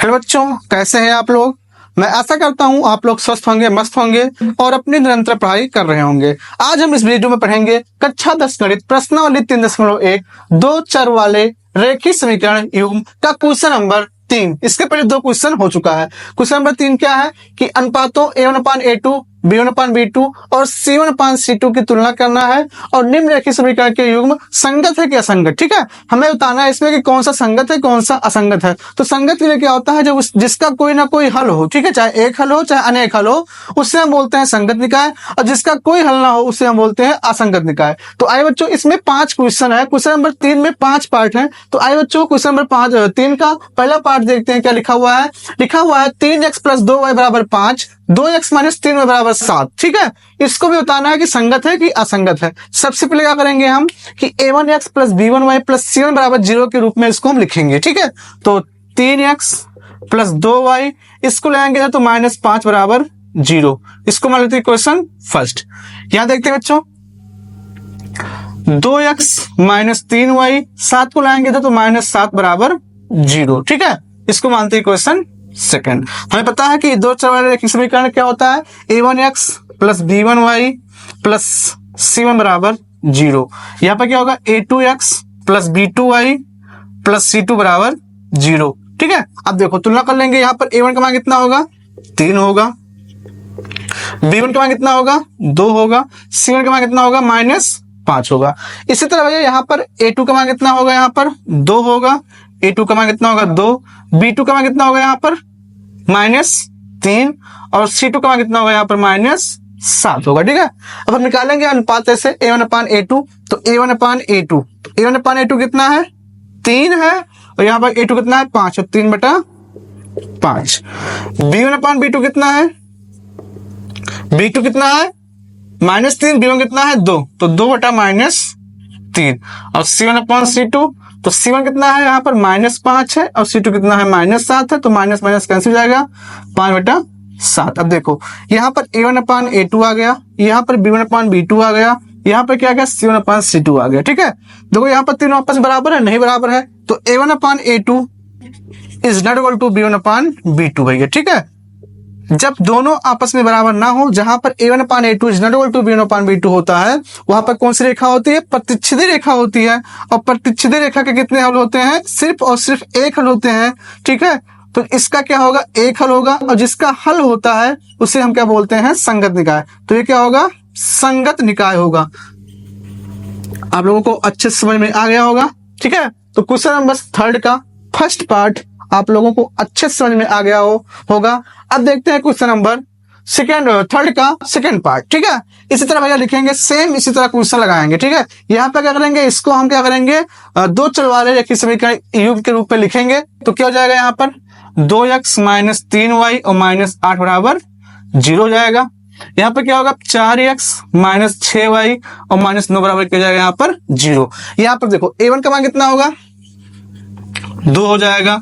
Hello बच्चों, कैसे हैं आप लोग। मैं आशा करता हूं आप लोग स्वस्थ होंगे, मस्त होंगे और अपनी निरंतर पढ़ाई कर रहे होंगे। आज हम इस वीडियो में पढ़ेंगे कक्षा 10 गणित प्रश्नावली 3.1 दो चर वाले रेखीय समीकरण युग्म का क्वेश्चन नंबर 3। इसके पहले दो क्वेश्चन हो चुका है। क्वेश्चन नंबर 3 क्या है कि अनुपातों a1/a2, b1/b2 और c1/c2 की तुलना करना है और निम्न रेखीय समीकरण के युग्म संगत है कि असंगत। ठीक है, हमें बताना है इसमें कि कौन सा संगत है कौन सा असंगत है। तो संगत के लिए क्या होता है, जब जिसका कोई ना कोई हल हो, ठीक है, चाहे एक हल हो चाहे अनेक हल हो, उससे हम बोलते हैं संगत निकाय, और जिसका कोई हल ना हो उससे हम बोलते हैं असंगत निकाय। तो आइए बच्चों, इसमें 5 क्वेश्चन है। क्वेश्चन नंबर 3 में 5 पार्ट है। तो आइए बच्चों, क्वेश्चन नंबर 3 का पहला पार्ट देखते हैं। क्या लिखा हुआ है? लिखा हुआ है 3x + 2y = 5, 2x - 3y = 7। ठीक है, इसको भी बताना है कि संगत है कि असंगत है। सबसे पहले क्या करेंगे हम कि a1x + b1y + c1 = 0 के रूप में इसको हम लिखेंगे। ठीक है, तो 3x + 2y इसको लेंगे तो -5 = 0। इसको मान लेते हैं क्वेश्चन फर्स्ट। यहां देखते हैं बच्चों, 2x - 3y 7 को लाएंगे तो -7 = 0। ठीक है, इसको मानते हैं क्वेश्चन सेकंड। हमें पता है कि दो चर वाले रेखीय समीकरण क्या होता है, a1x + b1y + c1 = 0। यहाँ पर क्या होगा, a2x + b2y + c2 = 0। ठीक है, अब देखो तुलना कर लेंगे। यहाँ पर a1 का मान कितना होगा, 3 होगा, b1 का मान कितना होगा, 2 होगा, c1 का मान कितना होगा, -5 होगा। इसी तरह भैया यहाँ पर a2 का मान कितना होगा, यहाँ पर 2 होगा, a2 का मान कितना होगा, 2, b2 का मान कितना होगा, यहाँ पर -3 और c2 का मान कितना होगा, यहाँ पर -7 होगा। ठीक है, अब हम निकालेंगे अनुपात ऐसे a1/a2। तो a1/a2 कितना है, 3 है, और यहाँ पर a2 कितना है, 5, और 3/5। b1/b2 कितना है, b2 कितना है, -3, b1 कितना है, 2, तो 2/-3। और c1/c2, तो c1 कितना है, यहाँ पर -5 है, और c2 कितना है, -7 है, तो माइनस माइनस कैंसिल हो जाएगा, 5/7। अब देखो यहाँ पर a1/a2 आ गया, यहाँ पर b1/b2 आ गया, यहाँ पर क्या आ गया, c1/c2 आ गया। ठीक है, देखो यहाँ पर तीनों आपस में बराबर है, नहीं बराबर है, तो a1/a2 is not equal to b1/b2 भैया। ठीक है, जब दोनों आपस में बराबर ना हो, जहां पर a1/a2 is not equal to b1/b2 होता है, वहां पर कौन सी रेखा होती है, प्रतिच्छेदी रेखा होती है। और प्रतिच्छेदी रेखा के कितने हल होते हैं, सिर्फ और सिर्फ एक हल होते हैं। ठीक है, तो इसका क्या होगा, एक हल होगा, और जिसका हल होता है उसे हम क्या बोलते हैं, संगत निकाय। तो ये क्या होगा, संगत निकाय होगा। आप लोगों को अच्छे से समझ में आ गया होगा। ठीक है, तो क्वेश्चन नंबर 3 का फर्स्ट पार्ट आप लोगों को अच्छे से समझ में आ गया होगा। अब देखते हैं क्वेश्चन नंबर 3 का सेकंड पार्ट। ठीक है, इसी तरह भैया लिखेंगे, सेम इसी तरह क्वेश्चन लगाएंगे। ठीक है, यहाँ पे क्या करेंगे, इसको हम क्या करेंगे, दो चर वाले रेखीय समीकरण युग्म के रूप में लिखेंगे। तो क्या हो जाएगा, यहाँ पर 2x - 3y और -8 = 0 हो जाएगा। यहाँ पर क्या होगा, 4x - 6y और -9 = क्या जाएगा, यहाँ पर 0। यहाँ पर देखो a1 का मान कितना होगा, 2 हो जाएगा,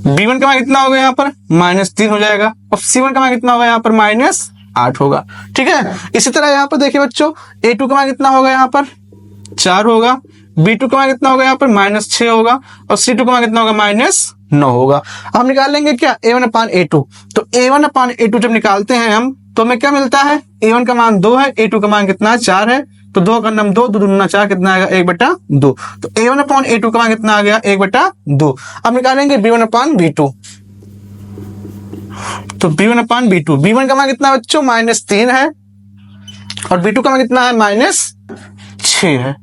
b1 का मान कितना होगा, यहाँ पर -3 हो जाएगा, और c1 का मान कितना होगा, यहाँ पर -8 होगा। ठीक है, इसी तरह यहाँ पर देखिए बच्चों, a2 का मान कितना होगा, यहाँ पर 4 होगा, b2 का मान कितना होगा, यहाँ पर -6 होगा, और c2 का मान कितना होगा, -9 होगा। हम निकाल लेंगे क्या, a1/a2। तो a1/a2 जब निकालते हैं हम, तो हमें क्या मिलता है, a1 का मान 2 है, a2 का मान कितना है, 4 है, तो 2 का नाम 2, 2 दूना 4, कितना आएगा, 1/2। तो a1/a2 का मान कितना आ गया, 1/2। अब निकालेंगे b1/b2। तो b1 का मान कितना है बच्चों, -3 है, और b2 का मान कितना है, -6 है।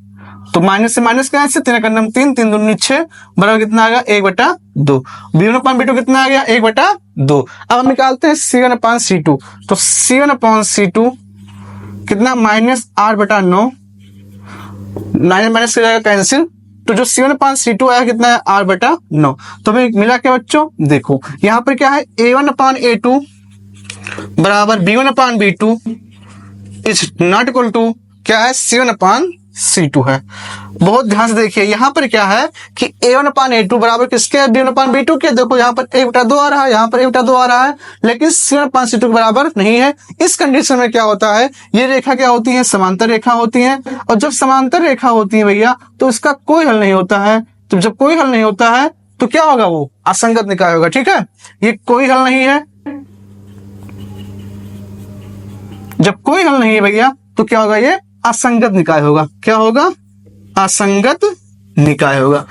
तो माइनस से माइनस का है, 3 का नाम 3, 3 दूनी 6 बराबर कितना आ गया, 1/2। b1/b2 कितना आ गया, 1/2। अब हम निकालते हैं c1/c2। तो c1/c2 कितना, -8/9, माइनस से जाएगा कैंसिल। तो जो c1/c2 आया कितना है, 8/9। तो हमें मिला क्या बच्चों, देखो यहाँ पर क्या है, a1/a2 बराबर b1/b2 is not equal to क्या है, c1/c2 है। बहुत ध्यान से देखिए, यहाँ पर क्या है कि a1/a2 बराबर किसके, b1/b2 के। देखो यहाँ पर 1/2 आ रहा है, यहाँ पर 1/2 आ रहा है, लेकिन c1/c2 के बराबर नहीं है। इस कंडीशन में क्या होता है, ये रेखा क्या होती है, समांतर रेखा होती है, और जब समांतर रेखा होती है भैया, तो इसका कोई हल नहीं होता है। तो जब कोई हल नहीं होता है तो क्या होगा, वो असंगत निकाय होगा। ठीक है, ये कोई हल नहीं है। जब कोई हल नहीं है भैया तो क्या होगा, ये असंगत निकाय होगा। क्या होगा, असंगत निकाय होगा।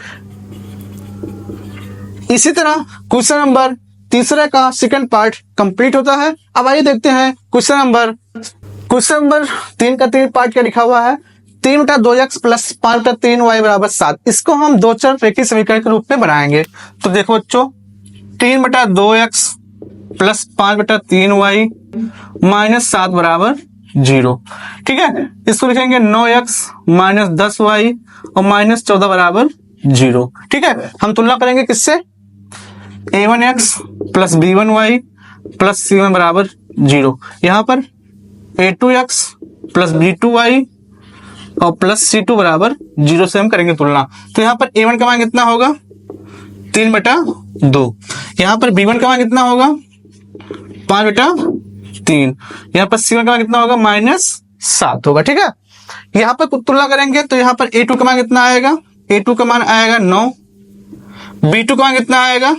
इसी तरह क्वेश्चन नंबर तीसरे का सेकंड पार्ट कंप्लीट होता है। अब आइए देखते हैं क्वेश्चन नंबर 3 का 3 पार्ट क्या लिखा हुआ है। 3/2x प्लस 5/3y बराबर 7। इसको हम दो चर रेखीय समीकरण के रूप में बनाएंगे। तो देखो बच्चों, 3/2x प्लस 5/3y माइनस 7 बराबर 0। ठीक है, इसको लिखेंगे 9x माइनस 10y और माइनस 14 बराबर 0। ठीक है, हम तुलना करेंगे किससे, a1x plus b1y plus c1 बराबर 0। यहाँ पर a2x प्लस b2y और प्लस c2 बराबर 0 से हम करेंगे तुलना। तो यहाँ पर a1 का मान कितना होगा, 3/2। यहाँ पर b1 का मान कितना होगा, 5/3। यहाँ पर c1 का मान कितना होगा, -7 होगा। ठीक है, यहाँ पर तुलना करेंगे तो यहाँ पर a2 का मान कितना आएगा, a2 का मान आएगा 9, b2 का मान कितना आएगा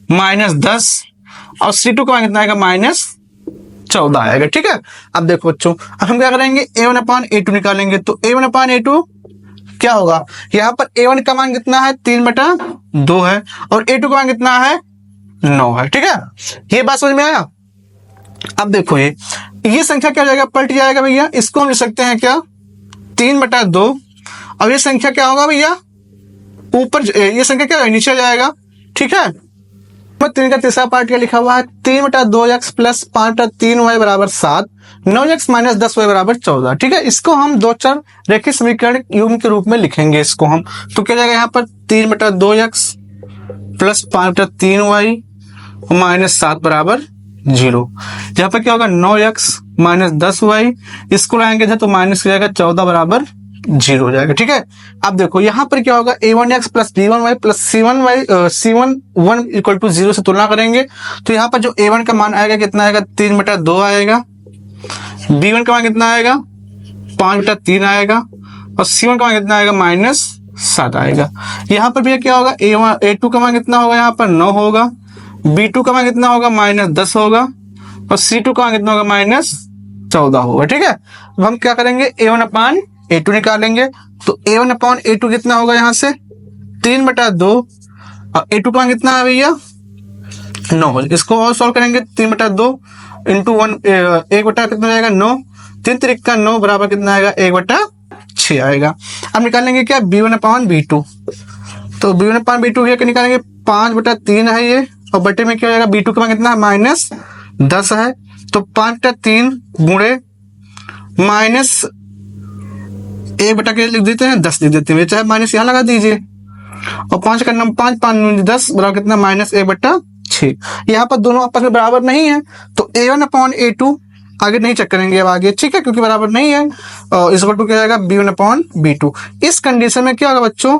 -10 और c2 का मान कितना आएगा -14 आएगा। ठीक है, अब देखो बच्चों, अब हम क्या करेंगे, a1/a2 निकालेंगे। तो a1/a2 क्या होगा, यहाँ पर a1 का मान कितना है, 3/2 है और a2 का मान कितना है, 9 है। ठीक है, ये बात समझ में आया। अब देखो, ये संख्या क्या हो जाएगा, पलट जाएगा भैया। इसको हम लिख सकते हैं क्या, 3/2 और ये संख्या क्या होगा भैया, ऊपर, ये संख्या क्या नीचे जाएगा। ठीक है, 3 का तीसरा पार्ट क्या लिखा हुआ है, 3/2x प्लस 5/3y बराबर 7, 9x माइनस 10y बराबर 14। ठीक है, इसको हम दो चर रेखीय समीकरण युग्म के रूप में लिखेंगे इसको हम। तो क्या जाएगा यहाँ पर 3/2x प्लस 5/3y माइनस 7 बराबर 0। यहाँ पर क्या होगा, 9x माइनस 10y, इसको लाएंगे तो माइनस हो जाएगा 14 बराबर 0 हो जाएगा। ठीक है, अब देखो यहाँ पर क्या होगा, a1x plus b1y plus c1 equal to 0 से तुलना करेंगे। तो यहाँ पर जो a1 का मान आएगा कितना आएगा, 3/2 आएगा, b1 का मान कितना आएगा, 5/3 आएगा और c1 का मान कितना आएगा, -7 आएगा। यहाँ पर भैया क्या होगा, a2 का मान कितना होगा, यहाँ पर 9 होगा, b2 का मान कितना होगा, -10 होगा और c2 का मान कितना होगा, -14 होगा। ठीक है, अब हम क्या करेंगे, a1/a2 निकालेंगे। तो a1/a2 कितना होगा, यहाँ से 3/2 और a2 का मान कितना है भैया, 9। इसको और सॉल्व करेंगे, 3/2 इंटू 1, 1 कितना आएगा, 9, 3 त्रिका 9 बराबर कितना आएगा, 1/6 आएगा। अब निकालेंगे क्या, b1/b2। तो b1/b2 ये निकालेंगे, 5/3 है ये, और बटे में क्या आएगा, b2 का मान कितना है, -10 है। तो 5/3 गुणे माइनस 1 के लिख देते हैं, 10 लिख देते हैं, चाहे माइनस यहाँ लगा दीजिए। और 5 का नंबर 5 5 10 बराबर कितना, -1/6। यहाँ पर दोनों आपस में बराबर नहीं है, तो a1/a2 आगे नहीं चेक करेंगे अब आगे। ठीक है, क्योंकि बराबर नहीं है। और इस क्या जाएगा, b1/b2। इस कंडीशन में क्या होगा बच्चों,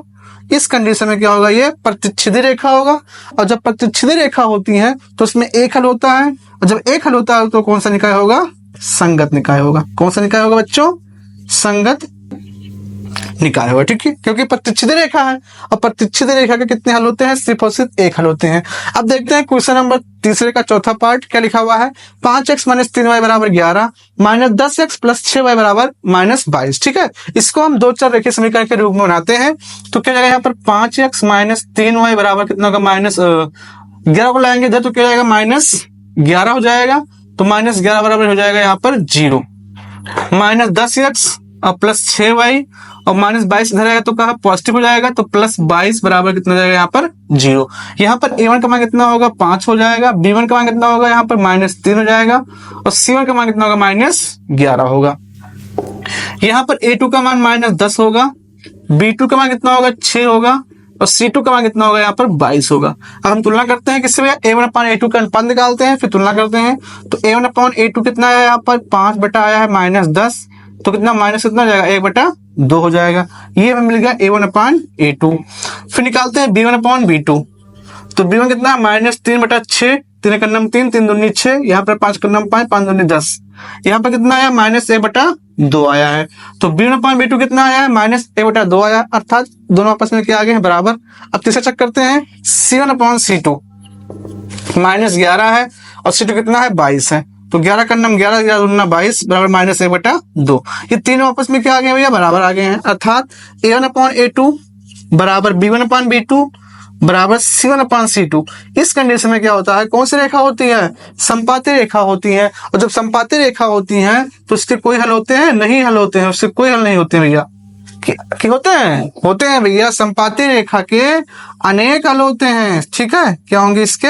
इस कंडीशन में क्या होगा, ये प्रतिच्छेदी रेखा होगा। और जब प्रतिच्छेदी रेखा होती है तो उसमें एक हल होता है, और जब एक हल होता है तो कौन सा निकाय होगा, संगत निकाय होगा। कौन सा निकाय होगा बच्चों, संगत निकाय होगा। ठीक है, क्योंकि प्रतिच्छेदी रेखा है और प्रतिच्छेदी रेखा के कितने हल होते हैं, सिर्फ और सिर्फ एक हल होते हैं। अब देखते हैं क्वेश्चन नंबर तीसरे का चौथा पार्ट क्या लिखा हुआ है। 5x माइनस 3y बराबर 11 माइनस 10x प्लस 6y बराबर -22। ठीक है, इसको हम दो चर रेखीय समीकरण के रूप में बनाते हैं। तो क्या जाएगा यहाँ पर 5x माइनस 3y बराबर कितना होगा, -11 को लाएंगे इधर तो क्या जाएगा, -11 हो जाएगा। तो -11 बराबर हो जाएगा यहाँ पर 0, माइनस 10x और प्लस 6y और -22 इधर आएगा तो कहा पॉजिटिव हो जाएगा। तो +22 बराबर कितना जाएगा, यहाँ पर 0। यहाँ पर a1 का मान कितना होगा, 5 हो जाएगा, b1 का मान कितना होगा, यहाँ पर -3 हो जाएगा और c1 का मान कितना होगा, -11 होगा। यहाँ पर a2 का मान -10 होगा, b2 का मान कितना होगा, 6 होगा और c2 का मान कितना होगा, यहाँ पर 22 होगा। अब हम तुलना करते हैं किससे भैया, a1/a2 का अनुपात निकालते हैं, फिर तुलना करते हैं। तो a1/a2 कितना आया, यहाँ पर 5 बटा आया है -10, तो कितना माइनस कितना हो जाएगा, 1/2 हो जाएगा। ये हमें मिल गया a1/a2। फिर निकालते हैं b1/b2। तो b1 कितना, -3/6, 3 का नंबर 3, 3 दूनी 6, यहाँ पर 5 का नंबर 5, 5 दूनी 10, यहाँ पर कितना आया, -1/2 दो आया है। तो b1/b2 कितना आया है, -1/2 आया, अर्थात दोनों आपस में क्या आ गए हैं, बराबर। अब तीसरा चेक करते हैं, c1/c2 -11 है और c2 कितना है, 22 है। तो 11 का नम 11, 11 दूना 22 बराबर -1/2। ये तीनों आपस में क्या आ गए भैया, बराबर आ गए हैं, अर्थात a1/a2 बराबर b1/b2 बराबर c1/c2। इस कंडीशन में क्या होता है, कौन सी रेखा होती है, संपाती रेखा होती है। और जब संपाती रेखा होती है तो उसके कोई हल होते हैं, नहीं हल होते हैं, उससे कोई हल नहीं होते हैं भैया। कि होते हैं भैया, संपाती रेखा के अनेक हल होते हैं। ठीक है, क्या होंगे इसके,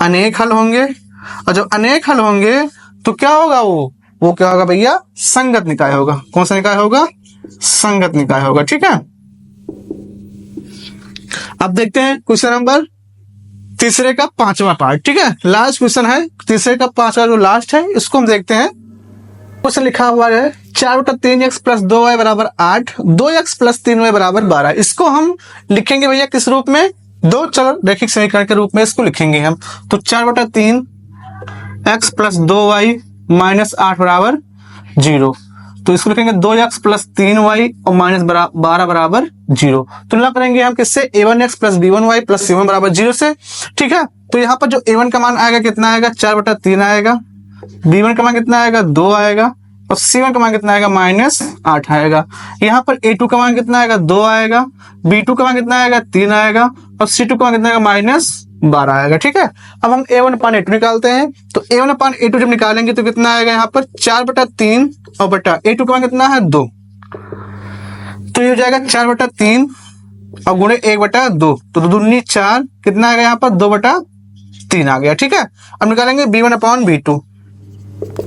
अनेक हल होंगे। और जब अनेक हल होंगे तो क्या होगा, वो क्या होगा भैया, संगत निकाय होगा। कौन सा निकाय होगा, संगत निकाय होगा। ठीक है, अब देखते हैं क्वेश्चन नंबर तीसरे का 5वां पार्ट। ठीक है, लास्ट क्वेश्चन है, तीसरे का 5वां जो लास्ट है, इसको हम देखते हैं। क्वेश्चन लिखा हुआ है 4/3x + 2y = 8, 2x + 3y = 12। इसको हम लिखेंगे भैया किस रूप में, दो चर रैखिक समीकरण के रूप में इसको लिखेंगे हम। तो 4/3x + 2y - 8 = 0। तो इसको लिखेंगे 2x + 3y और -12 = 0। तुलना करेंगे हम किससे, a1x + b1y + c1 = 0 से। ठीक है, तो यहाँ पर जो a1 का मान आएगा कितना आएगा, 4/3 आएगा, b1 का मान कितना आएगा, 2 आएगा, और c1 का मान कितना आएगा, -8 आएगा। यहाँ पर a2 का मान कितना आएगा, 2 आएगा, b2 का मान कितना आएगा, 3 आएगा, और c2 का मान कितना आएगा, -12 आएगा। ठीक है, अब हम a1/a2 निकालते हैं। तो a1/a2 जब निकालेंगे तो कितना आएगा, यहाँ पर 4/3 और बटा a2 का मान कितना है, 2। तो ये हो जाएगा 4/3 और गुणे 1/2, तो 2 दूनी 4, कितना आएगा यहाँ पर, 2/3 आ गया। ठीक है, अब निकालेंगे b1/b2।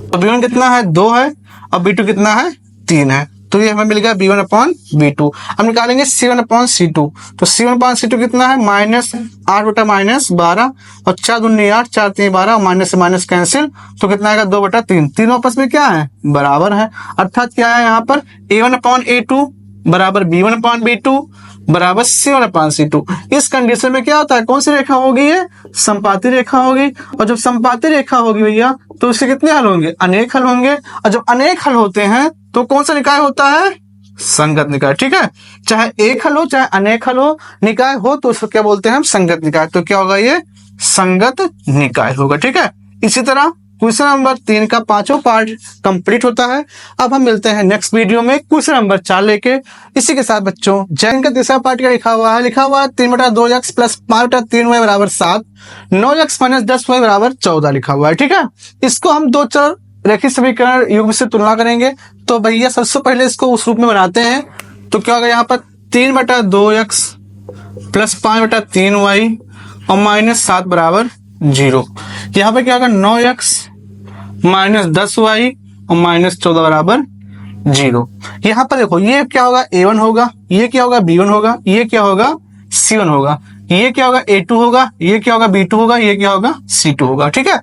तो b1 कितना है, 2 है, और b2 कितना है, 3 है। तो ये हमें मिल गया b1/b2। अब निकालेंगे c1/c2। तो c1/c2 कितना है, -8/-12, और 4 दूनी 8, 4 3 12, और माइनस से माइनस कैंसिल, तो कितना आएगा, 2/3। तीनों आपस में क्या है, बराबर है। अर्थात क्या है यहाँ पर, a1/a2 बराबर b1/b2 बराबर c1/c2। इस कंडीशन में क्या होता है, कौन सी रेखा होगी, ये संपाती रेखा होगी। और जब संपाती रेखा होगी भैया तो उसके कितने हल होंगे, अनेक हल होंगे। और जब अनेक हल होते हैं तो कौन सा निकाय होता है, संगत निकाय। ठीक है, चाहे एक हल हो चाहे अनेक हल हो, निकाय हो तो उसको क्या बोलते हैं हम, संगत निकाय। तो क्या होगा, ये संगत निकाय होगा। ठीक है, इसी तरह क्वेश्चन नंबर 3 का 5वां पार्ट कंप्लीट होता है। अब हम मिलते हैं नेक्स्ट वीडियो में क्वेश्चन नंबर 4 लेके। इसी के साथ बच्चों, जैन का तीसरा पार्ट क्या लिखा हुआ है, 3/2x + 5/3y = 7, 9x - 10y = 14 लिखा हुआ है। ठीक है, इसको हम दो चर रैखिक समीकरण युग्म से तुलना करेंगे। तो भैया सबसे पहले इसको उस रूप में बनाते हैं। तो क्या होगा यहाँ पर, 3/2x + 5/3y और -7 = 0। यहाँ पे क्या होगा, 9x - 10y और -14 = 0। यहाँ पर देखो, ये क्या होगा, a1 होगा, ये क्या होगा, b1 होगा, ये क्या होगा, c1 होगा, ये क्या होगा, a2 होगा, ये क्या होगा, b2 होगा, ये क्या होगा, c2 होगा। ठीक है,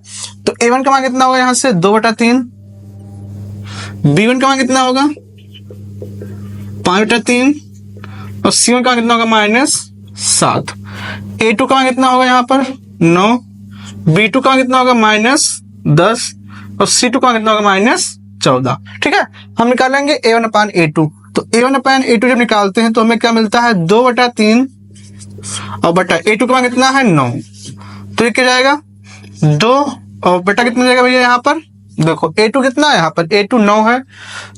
तो a1 का मान कितना होगा, यहाँ से 2/3, b1 का मान कितना होगा, 5/3, और c1 का मान कितना होगा, -7। a2 का मान कितना होगा, यहाँ पर 9, b2 का कितना होगा, -10, और c2 का कितना होगा, -14। ठीक है, हम निकालेंगे a1/a2। तो a1/a2 जब निकालते हैं तो हमें क्या मिलता है, 2/3 और बटा a2 का कितना है, 9। तो ये क्या जाएगा, 2 और बटा कितना जाएगा भैया, यहाँ पर देखो a2 कितना है, यहाँ पर a2 9 है।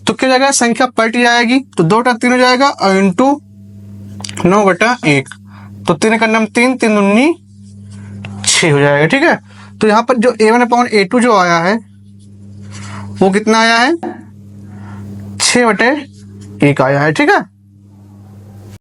तो क्या जाएगा, संख्या पलट जाएगी, तो 2/3 हो जाएगा और इंटू 9/1। तो 3 का नम 3, 3 दूनी 6 हो जाएगा। ठीक है, तो यहाँ पर जो a1/a2 जो आया है वो कितना आया है, 6/1 आया है। ठीक है,